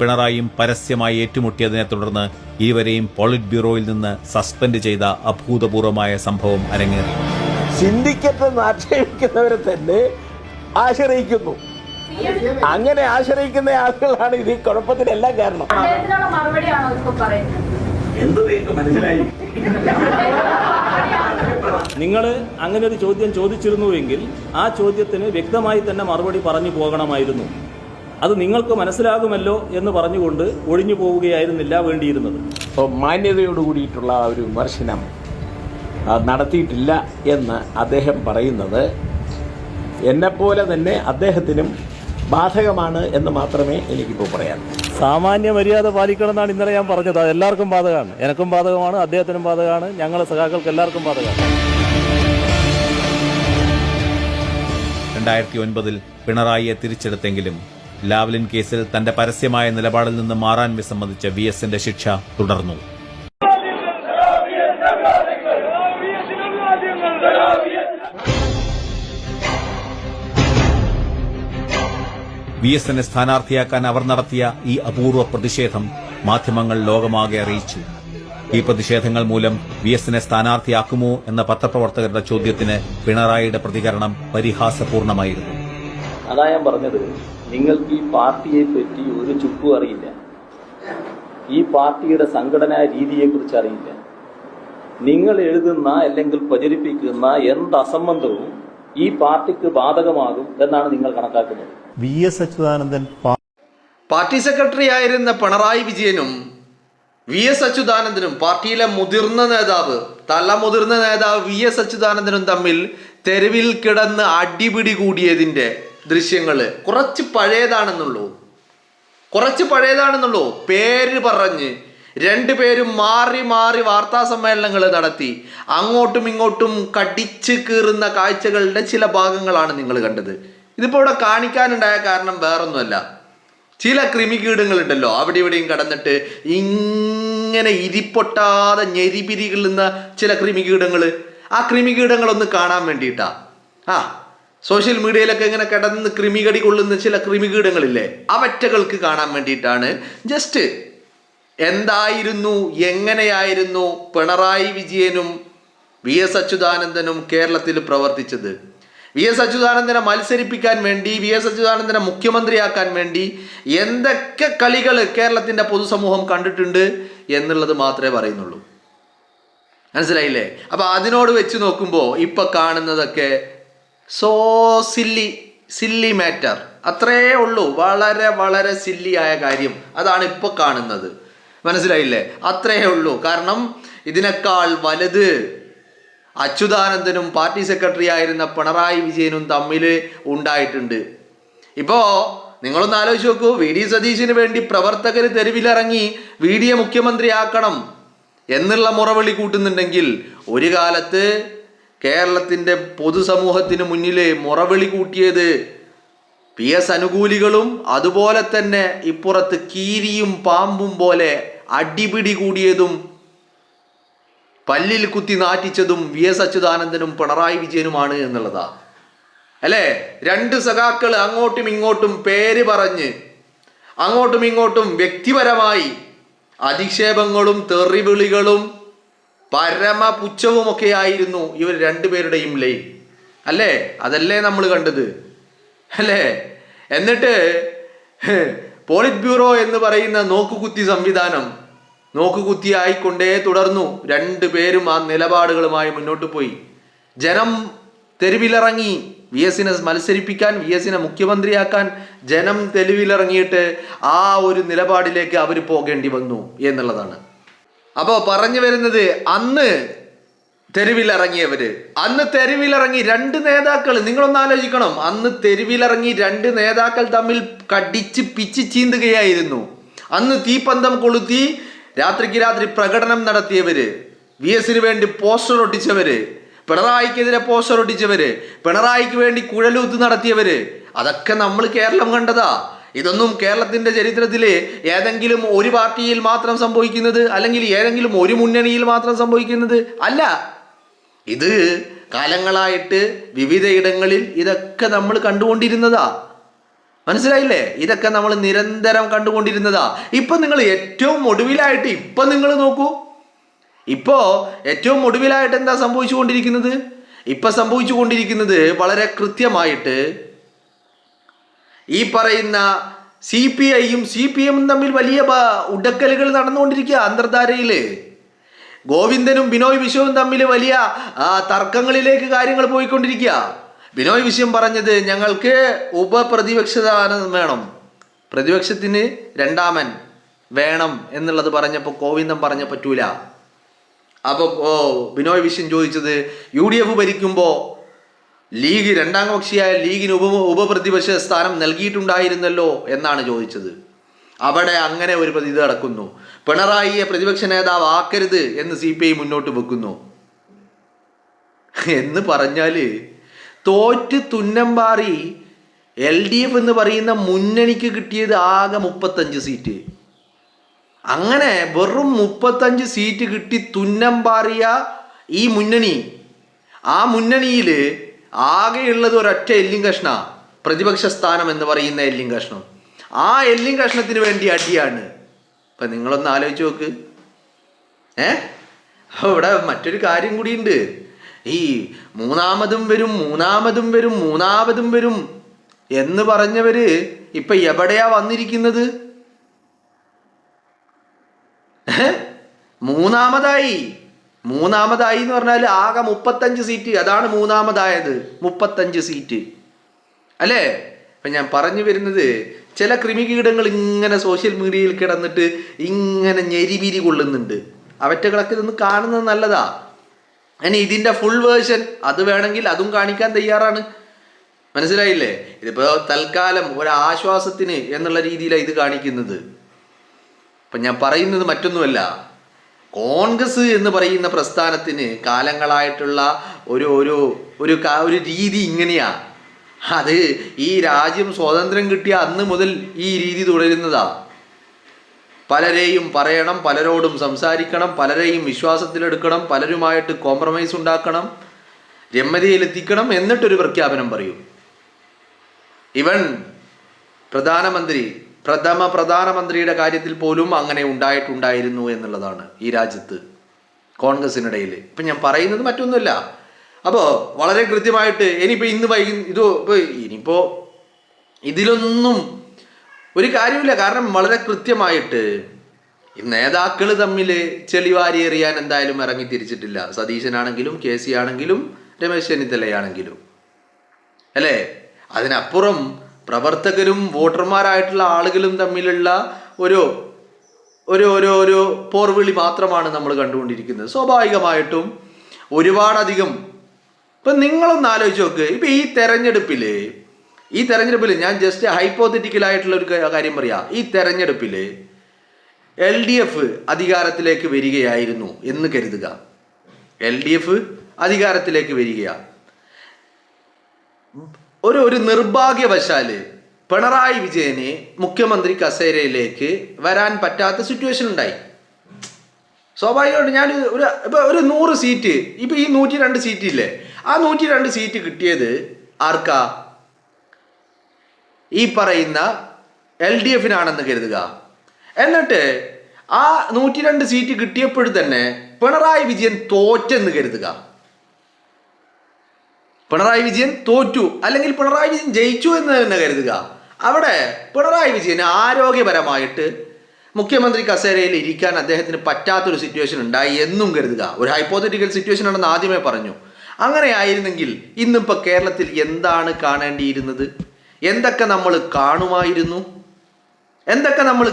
പിണറായിയും പരസ്യമായി ഏറ്റുമുട്ടിയതിനെ തുടർന്ന് ഇരുവരെയും പോളിറ്റ് ബ്യൂറോയിൽ നിന്ന് സസ്പെൻഡ് ചെയ്ത അഭൂതപൂർവമായ സംഭവം അരങ്ങേറി. സിൻഡിക്കേറ്റ് ആക്ഷേപിക്കുന്നവരെ തന്നെ ആശ്രയിക്കുന്നു. അങ്ങനെ ആശ്രയിക്കുന്ന ആളുകളാണ് ഇത് ഈ കുഴപ്പത്തിനെല്ലാം കാരണം. നിങ്ങൾ അങ്ങനെ ഒരു ചോദ്യം ചോദിച്ചിരുന്നുവെങ്കിൽ ആ ചോദ്യത്തിന് വ്യക്തമായി തന്നെ മറുപടി പറഞ്ഞു പോകണമായിരുന്നു. അത് നിങ്ങൾക്ക് മനസ്സിലാകുമല്ലോ എന്ന് പറഞ്ഞുകൊണ്ട് ഒഴിഞ്ഞു പോവുകയായിരുന്നില്ല വേണ്ടിയിരുന്നത്. അപ്പോൾ മാന്യതയോട് കൂടിയിട്ടുള്ള ഒരു വിമർശനം നടത്തിയിട്ടില്ല എന്ന് അദ്ദേഹം പറയുന്നത് എന്നെപ്പോലെ തന്നെ അദ്ദേഹത്തിനും ബാധകമാണ് എന്ന് മാത്രമേ എനിക്കിപ്പോൾ പറയാൻ. സാമാന്യ മര്യാദ പാലിക്കണം എന്നാണ് ഇന്നലെ ഞാൻ പറഞ്ഞത്. അത് എല്ലാവർക്കും ബാധകമാണ്. എനക്കും ബാധകമാണ്, അദ്ദേഹത്തിനും ബാധകമാണ്, ഞങ്ങളെ സഖാക്കൾക്ക് എല്ലാവർക്കും ബാധകമാണ്. 2009 പിണറായിയെ തിരിച്ചെടുത്തെങ്കിലും ലാവ്ലിൻ കേസിൽ തന്റെ പരസ്യമായ നിലപാടിൽ നിന്ന് മാറാൻ വിസമ്മതിച്ച VSന്റെ ശിക്ഷ തുടർന്നു. VSനെ സ്ഥാനാർത്ഥിയാക്കാൻ അവർ നടത്തിയ ഈ അപൂർവ പ്രതിഷേധം മാധ്യമങ്ങൾ ലോകമാകെ അറിയിച്ചു. ഈ പ്രതിഷേധങ്ങൾ മൂലം VSനെ സ്ഥാനാർത്ഥിയാക്കുമോ എന്ന പത്രപ്രവർത്തകരുടെ ചോദ്യത്തിന് പിണറായിയുടെ പ്രതികരണം പരിഹാസപൂർണമായിരുന്നു. അതാ ഞാൻ പറഞ്ഞത്, നിങ്ങൾക്ക് ഈ പാർട്ടിയെ പറ്റി ഒരു ചുക്കും അറിയില്ല. ഈ പാർട്ടിയുടെ സംഘടനാ രീതിയെക്കുറിച്ച് അറിയില്ല. നിങ്ങൾ എഴുതുന്ന അല്ലെങ്കിൽ പ്രചരിപ്പിക്കുന്ന എന്ത് അസംബന്ധവും ഈ പാർട്ടിക്ക് ബാധകമാകും എന്നാണ് നിങ്ങൾ കണക്കാക്കുന്നത്. VS അച്യുതാനന്ദൻ പാർട്ടി സെക്രട്ടറി ആയിരുന്ന പിണറായി വിജയനും VS അച്യുതാനന്ദനും പാർട്ടിയിലെ മുതിർന്ന നേതാവ് VS അച്യുതാനന്ദനും തമ്മിൽ തെരുവിൽ കിടന്ന് അടിപിടി കൂടിയതിൻ്റെ ദൃശ്യങ്ങൾ കുറച്ച് പഴയതാണെന്നുള്ളൂ. പേര് പറഞ്ഞ് രണ്ടുപേരും മാറി മാറി വാർത്താ സമ്മേളനങ്ങൾ നടത്തി അങ്ങോട്ടും ഇങ്ങോട്ടും കടിച്ച് കീറുന്ന കാഴ്ചകളുടെ ചില ഭാഗങ്ങളാണ് നിങ്ങൾ കണ്ടത്. ഇതിപ്പോൾ ഇവിടെ കാണിക്കാനുണ്ടായ കാരണം വേറൊന്നുമല്ല. ചില കൃമികീടങ്ങളുണ്ടല്ലോ അവിടെ ഇവിടെയും കടന്നിട്ട് ഇങ്ങനെ ഇരിപ്പൊട്ടാതെ ഞെരിപിരികളുന്ന ചില കൃമികീടങ്ങൾ, ആ കൃമികീടങ്ങളൊന്ന് കാണാൻ വേണ്ടിയിട്ടാ. സോഷ്യൽ മീഡിയയിലൊക്കെ ഇങ്ങനെ കിടന്ന് കൃമികടി കൊള്ളുന്ന ചില കൃമികീടങ്ങളില്ലേ, അവറ്റകൾക്ക് കാണാൻ വേണ്ടിയിട്ടാണ്. ജസ്റ്റ് എന്തായിരുന്നു, എങ്ങനെയായിരുന്നു പിണറായി വിജയനും VS അച്യുതാനന്ദനും കേരളത്തിൽ പ്രവർത്തിച്ചത്, VS അച്യുതാനന്ദനെ മത്സരിപ്പിക്കാൻ വേണ്ടി, VS അച്യുതാനന്ദനെ മുഖ്യമന്ത്രിയാക്കാൻ വേണ്ടി എന്തൊക്കെ കളികൾ കേരളത്തിൻ്റെ പൊതുസമൂഹം കണ്ടിട്ടുണ്ട് എന്നുള്ളത് മാത്രമേ പറയുന്നുള്ളൂ. മനസ്സിലായില്ലേ? അപ്പോൾ അതിനോട് വെച്ച് നോക്കുമ്പോൾ ഇപ്പം കാണുന്നതൊക്കെ സില്ലി മാറ്റർ, അത്രയേ ഉള്ളൂ. വളരെ വളരെ സില്ലിയായ കാര്യം അതാണ് ഇപ്പോൾ കാണുന്നത്. മനസ്സിലായില്ലേ? അത്രയേ ഉള്ളൂ. കാരണം ഇതിനേക്കാൾ വലുത് അച്യുതാനന്ദനും പാർട്ടി സെക്രട്ടറി ആയിരുന്ന പിണറായി വിജയനും തമ്മിൽ ഉണ്ടായിട്ടുണ്ട്. ഇപ്പോൾ നിങ്ങളൊന്ന് ആലോചിച്ച് നോക്കൂ. VD സതീശന് വേണ്ടി പ്രവർത്തകർ തെരുവിലിറങ്ങി VDയെ മുഖ്യമന്ത്രിയാക്കണം എന്നുള്ള മുറവിളി കൂട്ടുന്നുണ്ടെങ്കിൽ ഒരു കാലത്ത് കേരളത്തിൻ്റെ പൊതുസമൂഹത്തിന് മുന്നിൽ മുറവിളി കൂട്ടിയത് PS അനുകൂലികളും അതുപോലെ തന്നെ ഇപ്പുറത്ത് കീരിയും പാമ്പും പോലെ അടിപിടി കൂടിയതും പല്ലിൽ കുത്തി നാറ്റിച്ചതും VS അച്യുതാനന്ദനും പിണറായി വിജയനുമാണ് എന്നുള്ളതാ അല്ലേ? രണ്ട് സഖാക്കൾ അങ്ങോട്ടും ഇങ്ങോട്ടും പേര് പറഞ്ഞ് അങ്ങോട്ടും ഇങ്ങോട്ടും വ്യക്തിപരമായി അധിക്ഷേപങ്ങളും തെറിവിളികളും പരമപുച്ഛവുമൊക്കെ ആയിരുന്നു ഇവർ രണ്ടുപേരുടെയും ലൈൻ അല്ലേ? അതല്ലേ നമ്മൾ കണ്ടത് അല്ലേ? എന്നിട്ട് പോളിറ്റ് ബ്യൂറോ എന്ന് പറയുന്ന നോക്കുകുത്തി സംവിധാനം നോക്കുകുത്തി ആയിക്കൊണ്ടേ തുടർന്നു. രണ്ടുപേരും ആ നിലപാടുകളുമായി മുന്നോട്ട് പോയി. ജനം തെരുവിലിറങ്ങി VSനെ മത്സരിപ്പിക്കാൻ, VSനെ മുഖ്യമന്ത്രിയാക്കാൻ ജനം തെരുവിലിറങ്ങിയിട്ട് ആ ഒരു നിലപാടിലേക്ക് അവർ പോകേണ്ടി വന്നു എന്നുള്ളതാണ്. അപ്പോൾ പറഞ്ഞു വരുന്നത്, അന്ന് തെരുവിലിറങ്ങി രണ്ട് നേതാക്കൾ, നിങ്ങളൊന്ന് ആലോചിക്കണം, അന്ന് തെരുവിലിറങ്ങി രണ്ട് നേതാക്കൾ തമ്മിൽ കടിച്ച് പിച്ച് ചീന്തുകയായിരുന്നു. അന്ന് തീപ്പന്തം കൊളുത്തി രാത്രിക്ക് രാത്രി പ്രകടനം നടത്തിയവര്, VSന് വേണ്ടി പോസ്റ്റർ ഒട്ടിച്ചവര്, പിണറായിക്കെതിരെ പോസ്റ്റർ ഒട്ടിച്ചവര്, പിണറായിക്ക് വേണ്ടി കുഴലൂത്ത് നടത്തിയവര്, അതൊക്കെ നമ്മൾ കേരളം കണ്ടതാ. ഇതൊന്നും കേരളത്തിന്റെ ചരിത്രത്തിൽ ഏതെങ്കിലും ഒരു പാർട്ടിയിൽ മാത്രം സംഭവിക്കുന്നത് അല്ലെങ്കിൽ ഏതെങ്കിലും ഒരു മുന്നണിയിൽ മാത്രം സംഭവിക്കുന്നത് അല്ല. ഇത് കാലങ്ങളായിട്ട് വിവിധയിടങ്ങളിൽ ഇതൊക്കെ നമ്മൾ കണ്ടുകൊണ്ടിരുന്നതാ. മനസ്സിലായില്ലേ? ഇതൊക്കെ നമ്മൾ നിരന്തരം കണ്ടുകൊണ്ടിരുന്നതാ. ഇപ്പൊ നിങ്ങൾ ഏറ്റവും ഒടുവിലായിട്ട് ഇപ്പൊ നിങ്ങൾ നോക്കൂ, ഇപ്പോ ഏറ്റവും ഒടുവിലായിട്ട് എന്താ സംഭവിച്ചുകൊണ്ടിരിക്കുന്നത്? ഇപ്പൊ സംഭവിച്ചുകൊണ്ടിരിക്കുന്നത് വളരെ കൃത്യമായിട്ട് ഈ പറയുന്ന CPIയും CPMും തമ്മിൽ വലിയ ഉടക്കലുകൾ നടന്നുകൊണ്ടിരിക്കുക. അന്തർധാരയില് ഗോവിന്ദനും ബിനോയ് വിശ്വവും തമ്മിൽ വലിയ തർക്കങ്ങളിലേക്ക് കാര്യങ്ങൾ പോയിക്കൊണ്ടിരിക്കുക. ബിനോയ് വിശ്വം പറഞ്ഞത് ഞങ്ങൾക്ക് ഉപപ്രതിപക്ഷ വേണം, പ്രതിപക്ഷത്തിന് രണ്ടാമൻ വേണം എന്നുള്ളത് പറഞ്ഞപ്പോൾ ഗോവിന്ദൻ പറഞ്ഞ പറ്റൂല. അപ്പോൾ ബിനോയ് വിശ്വം ചോദിച്ചത് UDF ഭരിക്കുമ്പോൾ ലീഗ് രണ്ടാം കക്ഷിയായ ലീഗിന് ഉപപ്രതിപക്ഷ സ്ഥാനം നൽകിയിട്ടുണ്ടായിരുന്നല്ലോ എന്നാണ് ചോദിച്ചത്. അവിടെ അങ്ങനെ ഒരു ഇത് നടക്കുന്നു. പിണറായിയെ പ്രതിപക്ഷ നേതാവ് ആക്കരുത് എന്ന് CPI മുന്നോട്ട് വെക്കുന്നു. എന്ന് പറഞ്ഞാല് തോറ്റ് തുന്നമ്പാറി LDF എന്ന് പറയുന്ന മുന്നണിക്ക് കിട്ടിയത് ആകെ 35 സീറ്റ്. അങ്ങനെ വെറും 35 സീറ്റ് കിട്ടി തുന്നമ്പാറിയ ഈ മുന്നണി, ആ മുന്നണിയിൽ ആകെയുള്ളത് ഒരൊറ്റ എല്ലിൻ കഷ്ണ, പ്രതിപക്ഷ സ്ഥാനം എന്ന് പറയുന്ന എല്ലിൻ കഷ്ണം. ആ എല്ലിൻ കഷ്ണത്തിന് വേണ്ടി അടിയാണ്. ഇപ്പം നിങ്ങളൊന്ന് ആലോചിച്ച് നോക്ക്. ഇവിടെ മറ്റൊരു കാര്യം കൂടിയുണ്ട്. ഈ മൂന്നാമതും വരും എന്ന് പറഞ്ഞവര് ഇപ്പൊ എവിടെയാ വന്നിരിക്കുന്നത്? മൂന്നാമതായി എന്ന് പറഞ്ഞാൽ ആകെ 35 സീറ്റ്. അതാണ് മൂന്നാമതായത്, 35 സീറ്റ് അല്ലേ? ഇപ്പം ഞാൻ പറഞ്ഞു വരുന്നത്, ചില കൃമികീടങ്ങൾ ഇങ്ങനെ സോഷ്യൽ മീഡിയയിൽ കിടന്നിട്ട് ഇങ്ങനെ ഞെരിവിരി കൊള്ളുന്നുണ്ട്. അവറ്റകളൊക്കെ ഇതൊന്ന് കാണുന്നത് നല്ലതാ. ഇനി ഇതിൻ്റെ ഫുൾ വേർഷൻ അത് വേണമെങ്കിൽ അതും കാണിക്കാൻ തയ്യാറാണ്. മനസ്സിലായില്ലേ? ഇതിപ്പോൾ തൽക്കാലം ഒരാശ്വാസത്തിന് എന്നുള്ള രീതിയിലാണ് ഇത് കാണിക്കുന്നത്. അപ്പം ഞാൻ പറയുന്നത് മറ്റൊന്നുമല്ല, കോൺഗ്രസ് എന്ന് പറയുന്ന പ്രസ്ഥാനത്തിന് കാലങ്ങളായിട്ടുള്ള ഒരു രീതി ഇങ്ങനെയാ. അത് ഈ രാജ്യം സ്വാതന്ത്ര്യം കിട്ടിയ അന്ന് മുതൽ ഈ രീതി തുടരുന്നതാ. പലരെയും പറയണം, പലരോടും സംസാരിക്കണം, പലരെയും വിശ്വാസത്തിലെടുക്കണം, പലരുമായിട്ട് കോംപ്രമൈസ് ഉണ്ടാക്കണം, രമ്യതയിലെത്തിക്കണം, എന്നിട്ടൊരു പ്രഖ്യാപനം പറയും. ഇവൻ പ്രധാനമന്ത്രിയുടെ കാര്യത്തിൽ പോലും അങ്ങനെ ഉണ്ടായിട്ടുണ്ടായിരുന്നു എന്നുള്ളതാണ് ഈ രാജ്യത്ത് കോൺഗ്രസിനിടയിൽ. ഇപ്പം ഞാൻ പറയുന്നത് മറ്റൊന്നുമല്ല. അപ്പോൾ വളരെ കൃത്യമായിട്ട് ഇനിയിപ്പോൾ ഇതിലൊന്നും ഒരു കാര്യമില്ല. കാരണം വളരെ കൃത്യമായിട്ട് നേതാക്കൾ തമ്മിൽ ചെളിവാരി എറിയാൻ എന്തായാലും ഇറങ്ങി തിരിച്ചിട്ടില്ല. സതീശനാണെങ്കിലും KC ആണെങ്കിലും രമേശ് ചെന്നിത്തലയാണെങ്കിലും അല്ലേ? അതിനപ്പുറം പ്രവർത്തകരും വോട്ടർമാരായിട്ടുള്ള ആളുകളും തമ്മിലുള്ള ഒരു പോർവിളി മാത്രമാണ് നമ്മൾ കണ്ടുകൊണ്ടിരിക്കുന്നത്. സ്വാഭാവികമായിട്ടും ഒരുപാടധികം ഇപ്പം നിങ്ങളൊന്ന് ആലോചിച്ച് നോക്ക്. ഇപ്പം ഈ തെരഞ്ഞെടുപ്പിൽ ഞാൻ ജസ്റ്റ് ഹൈപ്പോത്തറ്റിക്കലായിട്ടുള്ള ഒരു കാര്യം പറയാം. ഈ തെരഞ്ഞെടുപ്പിൽ LDF അധികാരത്തിലേക്ക് വരികയായിരുന്നു എന്ന് കരുതുക. LDF അധികാരത്തിലേക്ക് വരികയാണ്. ഒരു നിർഭാഗ്യവശാല് പിണറായി വിജയന് മുഖ്യമന്ത്രി കസേരയിലേക്ക് വരാൻ പറ്റാത്ത സിറ്റുവേഷൻ ഉണ്ടായി. സ്വാഭാവികമായിട്ട് ഞാൻ ഒരു 100 സീറ്റ്, ഇപ്പം ഈ 102 സീറ്റ് ഇല്ലേ, ആ 102 സീറ്റ് കിട്ടിയത് ആർക്കാ? ഈ പറയുന്ന LDFനാണെന്ന് കരുതുക. എന്നിട്ട് ആ 102 സീറ്റ് കിട്ടിയപ്പോഴും തന്നെ പിണറായി വിജയൻ തോറ്റെന്ന് കരുതുക. പിണറായി വിജയൻ തോറ്റു, അല്ലെങ്കിൽ പിണറായി വിജയൻ ജയിച്ചു എന്ന് തന്നെ കരുതുക. അവിടെ പിണറായി വിജയന് ആരോഗ്യപരമായിട്ട് മുഖ്യമന്ത്രി കസേരയിൽ ഇരിക്കാൻ അദ്ദേഹത്തിന് പറ്റാത്തൊരു സിറ്റുവേഷൻ ഉണ്ടായി എന്നും കരുതുക. ഒരു ഹൈപ്പോത്തറ്റിക്കൽ സിറ്റുവേഷൻ ആണെന്ന് ആദ്യമേ പറഞ്ഞു. അങ്ങനെ ആയിരുന്നെങ്കിൽ ഇന്നിപ്പോൾ കേരളത്തിൽ എന്താണ് കാണേണ്ടിയിരുന്നത്? എന്തൊക്കെ നമ്മൾ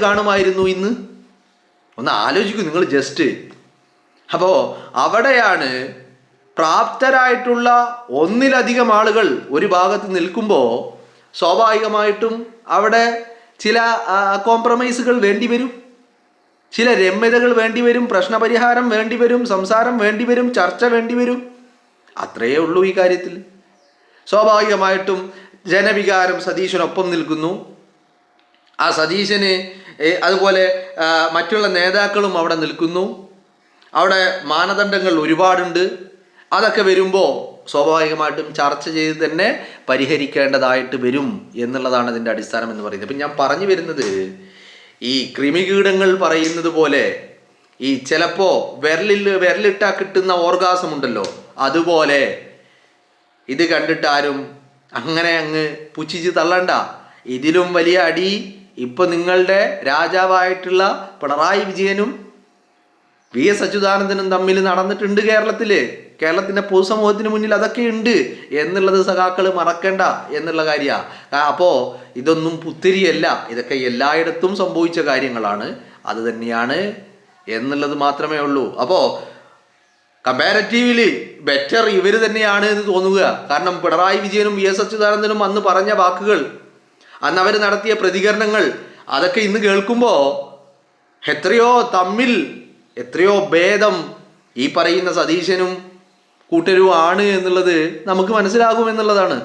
കാണുമായിരുന്നു ഇന്ന്? ഒന്ന് ആലോചിക്കൂ നിങ്ങൾ ജസ്റ്റ്. അപ്പോൾ അവിടെയാണ് പ്രാപ്തരായിട്ടുള്ള ഒന്നിലധികം ആളുകൾ ഒരു ഭാഗത്ത് നിൽക്കുമ്പോൾ സ്വാഭാവികമായിട്ടും അവിടെ ചില കോംപ്രമൈസുകൾ വേണ്ടിവരും, ചില രമ്യതകൾ വേണ്ടിവരും, പ്രശ്നപരിഹാരം വേണ്ടിവരും, സംസാരം വേണ്ടിവരും, ചർച്ച വേണ്ടിവരും. അത്രയേ ഉള്ളൂ ഈ കാര്യത്തിൽ. സ്വാഭാവികമായിട്ടും ജനവികാരം സതീശനൊപ്പം നിൽക്കുന്നു. ആ സതീശന് അതുപോലെ മറ്റുള്ള നേതാക്കളും അവിടെ നിൽക്കുന്നു. അവിടെ മാനദണ്ഡങ്ങൾ ഒരുപാടുണ്ട്. അതൊക്കെ വരുമ്പോൾ സ്വാഭാവികമായിട്ടും ചർച്ച ചെയ്ത് തന്നെ പരിഹരിക്കേണ്ടതായിട്ട് വരും എന്നുള്ളതാണ് ഇതിൻ്റെ അടിസ്ഥാനം എന്ന് പറയുന്നത്. ഇപ്പം ഞാൻ പറഞ്ഞു വരുന്നത്, ഈ കൃമികീടങ്ങൾ പറയുന്നത് പോലെ ഈ ചിലപ്പോൾ വിരലിട്ടാ കിട്ടുന്ന ഓർഗാസം ഉണ്ടല്ലോ, അതുപോലെ ഇത് കണ്ടിട്ട് ആരും അങ്ങനെ അങ്ങ് പുച്ഛിച്ച് തള്ളണ്ട. ഇതിലും വലിയ അടി ഇപ്പം നിങ്ങളുടെ രാജാവായിട്ടുള്ള പിണറായി വിജയനും VS അച്യുതാനന്ദനും തമ്മിൽ നടന്നിട്ടുണ്ട് കേരളത്തിൻ്റെ പൊതുസമൂഹത്തിന് മുന്നിൽ അതൊക്കെ ഉണ്ട് എന്നുള്ളത് സഖാക്കൾ മറക്കണ്ട എന്നുള്ള കാര്യമാണ്. അപ്പോൾ ഇതൊന്നും പുത്തിരിയല്ല, ഇതൊക്കെ എല്ലായിടത്തും സംഭവിച്ച കാര്യങ്ങളാണ്, അത് തന്നെയാണ് എന്നുള്ളത് മാത്രമേ ഉള്ളൂ. അപ്പോൾ കമ്പാരറ്റീവ്ലി ബെറ്റർ ഇവർ തന്നെയാണ് എന്ന് തോന്നുക. കാരണം പിണറായി വിജയനും VS അച്യുതാനന്ദനും അന്ന് പറഞ്ഞ വാക്കുകൾ, അന്ന് അവർ നടത്തിയ പ്രതികരണങ്ങൾ, അതൊക്കെ ഇന്ന് കേൾക്കുമ്പോൾ എത്രയോ ഭേദം ഈ പറയുന്ന സതീശനും കൂട്ടരും ആണ് എന്നുള്ളത് നമുക്ക് മനസ്സിലാകും എന്നുള്ളതാണ്.